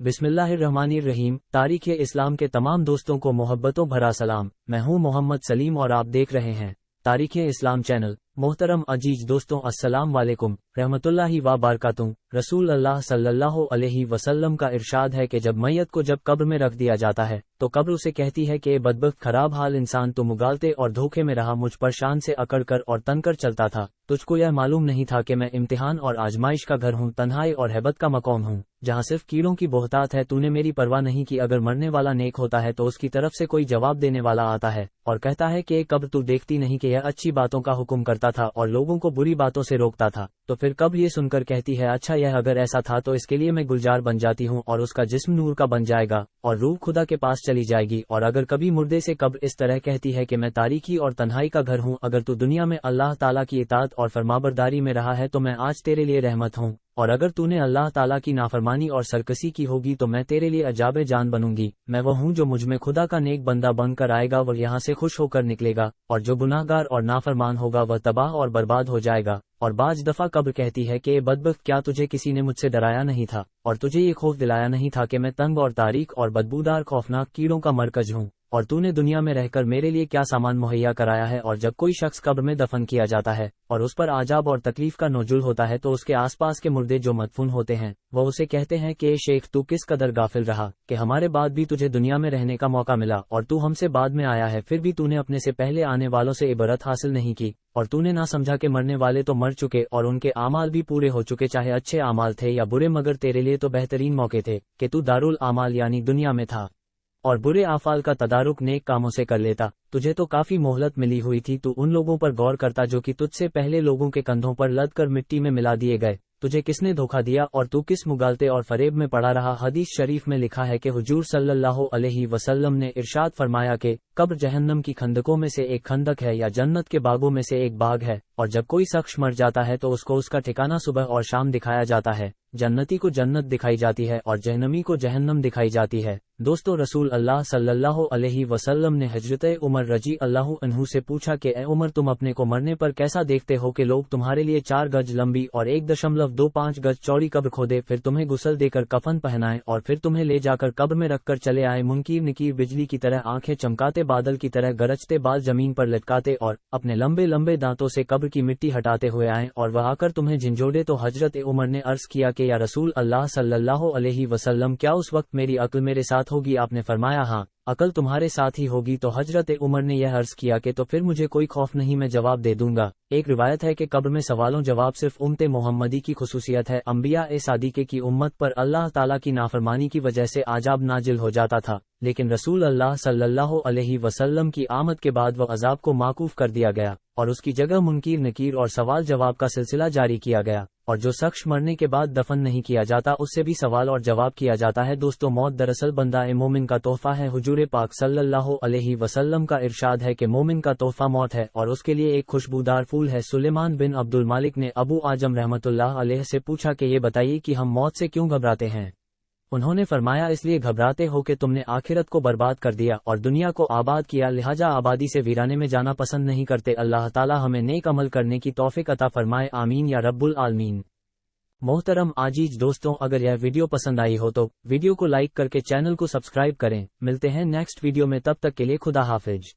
बिस्मिल्लाहिर्रहमानिर्रहीम। तारीख़ इस्लाम के तमाम दोस्तों को मोहब्बतों भरा सलाम। मैं हूं मोहम्मद सलीम और आप देख रहे हैं तारीख़ इस्लाम चैनल। मोहतरम अजीज दोस्तों, अस्सलाम वालेकुम रहमतुल्लाहि व बरकातुहू। रसूल अल्लाह सल्लल्लाहु अलैहि वसल्लम का इरशाद है कि जब मैयत को जब कब्र में रख दिया जाता है तो कब्र उसे कहती है कि बदबख्त, खराब हाल इंसान, तो मुगालते और धोखे में रहा, मुझ पर शान से अकड़ कर और तनकर चलता था। तुझको यह मालूम नहीं था कि मैं इम्तिहान और आजमाइश का घर हूँ, तन्हाई और हैबत का मकाम हूँ, जहाँ सिर्फ कीड़ों की बोहतात है। तूने मेरी परवाह नहीं की। अगर मरने वाला नेक होता है तो उसकी तरफ से कोई जवाब देने वाला आता है और कहता है कि कब्र तू देखती नहीं कि यह अच्छी बातों का हुक्म करता था और लोगों को बुरी बातों से रोकता था। तो फिर कब्र ये सुनकर कहती है, अच्छा यह अगर ऐसा था तो इसके लिए मैं गुलजार बन जाती हूँ और उसका जिस्म नूर का बन जाएगा और रूह खुदा के पास चली जाएगी। और अगर कभी मुर्दे से कब्र इस तरह कहती है कि मैं तारीकी और तन्हाई का घर हूँ, अगर तू दुनिया में अल्लाह ताला की इताअत और फरमाबरदारी में रहा है तो मैं आज तेरे लिए रहमत हूँ, और अगर तूने अल्लाह ताला की नाफरमानी और सरकसी की होगी तो मैं तेरे लिए अजाबे जान बनूंगी। मैं वह हूँ जो मुझ में खुदा का नेक बंदा बन कर आएगा, वह यहाँ से खुश होकर निकलेगा, और जो गुनाहगार और नाफरमान होगा वह तबाह और बर्बाद हो जाएगा। और बाज दफा कब्र कहती है कि बदबख्त, क्या तुझे किसी ने मुझसे डराया नहीं था और तुझे ये खौफ दिलाया नहीं था कि मैं तंग और तारीक और बदबूदार खौफनाक कीड़ों का मरकज हूँ, और तूने दुनिया में रहकर मेरे लिए क्या सामान मुहैया कराया है। और जब कोई शख्स कब्र में दफन किया जाता है और उस पर आजाब और तकलीफ का नोजुल होता है तो उसके आसपास के मुर्दे जो मदफून होते हैं वह उसे कहते हैं कि शेख, तू किस कदर गाफिल रहा कि हमारे बाद भी तुझे दुनिया में रहने का मौका मिला और तू हमसे बाद में आया है, फिर भी तूने अपने से पहले आने वालों से इबरत हासिल नहीं की और तूने ना समझा कि मरने वाले तो मर चुके और उनके आमाल भी पूरे हो चुके, चाहे अच्छे आमाल थे या बुरे, मगर तेरे लिए तो बेहतरीन मौके थे कि तू दारुल आमाल यानी दुनिया में था और बुरे आफाल का तदारुक नेक कामों से कर लेता। तुझे तो काफी मोहलत मिली हुई थी, तू उन लोगों पर गौर करता जो कि तुझसे पहले लोगों के कंधों पर लद कर मिट्टी में मिला दिए गए। तुझे किसने धोखा दिया और तू किस मुगालते और फरेब में पड़ा रहा। हदीस शरीफ में लिखा है कि हुजूर सल्लल्लाहु अलैहि वसल्लम ने इरशाद फरमाया कि कब्र जहन्नम की खंदकों में से एक खंदक है या जन्नत के बागों में से एक बाग है, और जब कोई शख्स मर जाता है तो उसको उसका ठिकाना सुबह और शाम दिखाया जाता है। जन्नती को जन्नत दिखाई जाती है और जहन्नमी को जहन्नम दिखाई जाती है। दोस्तों, रसूल अल्लाह सल्लल्लाहु अलैहि वसल्लम ने हजरत उमर रजी अल्लाहु अन्हु से पूछा कि ए उमर, तुम अपने को मरने पर कैसा देखते हो कि लोग तुम्हारे लिए 4 गज लंबी और 1.25 गज चौड़ी कब्र खोदे, फिर तुम्हें गुस्ल देकर कफन पहनाएं और फिर तुम्हें ले जाकर कब्र में रखकर चले आए। मुनकीर नकीर बिजली की तरह आंखें चमकाते, बादल की तरह गरजते बाल जमीन पर लटकाते और अपने लंबे लंबे दांतों से कब्र की मिट्टी हटाते हुए आए और वह आकर तुम्हें झिंझोड़े। तो हजरत उमर ने अर्ज किया कि या रसूल अल्लाह सल्लल्लाहु अलैहि वसल्लम, क्या उस वक्त मेरी अक्ल मेरे साथ होगी? आपने फरमाया, हाँ, अकल तुम्हारे साथ ही होगी। तो हजरत उमर ने यह अर्ज किया कि तो फिर मुझे कोई खौफ नहीं, मैं जवाब दे दूंगा। एक रिवायत है कि कब्र में सवालों जवाब सिर्फ उम्मत मोहम्मदी की खुसूसियत है। अंबिया ए सादिके की उम्मत पर अल्लाह ताला की नाफरमानी की वजह से आजाब नाजिल हो जाता था, लेकिन रसूल अल्लाह सल्लल्लाहु अलैहि वसल्लम की आमद के बाद वह अजाब को माकूफ कर दिया गया और उसकी जगह मुनकीर नकीर और सवाल जवाब का सिलसिला जारी किया गया। और जो शख्स मरने के बाद दफन नहीं किया जाता उससे भी सवाल और जवाब किया जाता है। दोस्तों, मौत दरअसल बंदा ए मोमिन का तोहफा है। हुजूर पाक सल्लल्लाहु अलैहि वसल्लम का इरशाद है कि मोमिन का तोहफा मौत है और उसके लिए एक खुशबूदार फूल है। सुलेमान बिन अब्दुल मालिक ने अबू आजम रहमतुल्लाह अलैह से पूछा कि ये बताइए कि हम मौत से क्यों घबराते हैं। उन्होंने फरमाया, इसलिए घबराते हो कि तुमने आखिरत को बर्बाद कर दिया और दुनिया को आबाद किया, लिहाजा आबादी से वीराने में जाना पसंद नहीं करते। अल्लाह ताला हमें नेक अमल करने की तौफीक अता फरमाए, आमीन या रब्बुल आलमीन। मोहतरम आजीज दोस्तों, अगर यह वीडियो पसंद आई हो तो वीडियो को लाइक करके चैनल को सब्सक्राइब करें। मिलते हैं नेक्स्ट वीडियो में, तब तक के लिए खुदा हाफिज।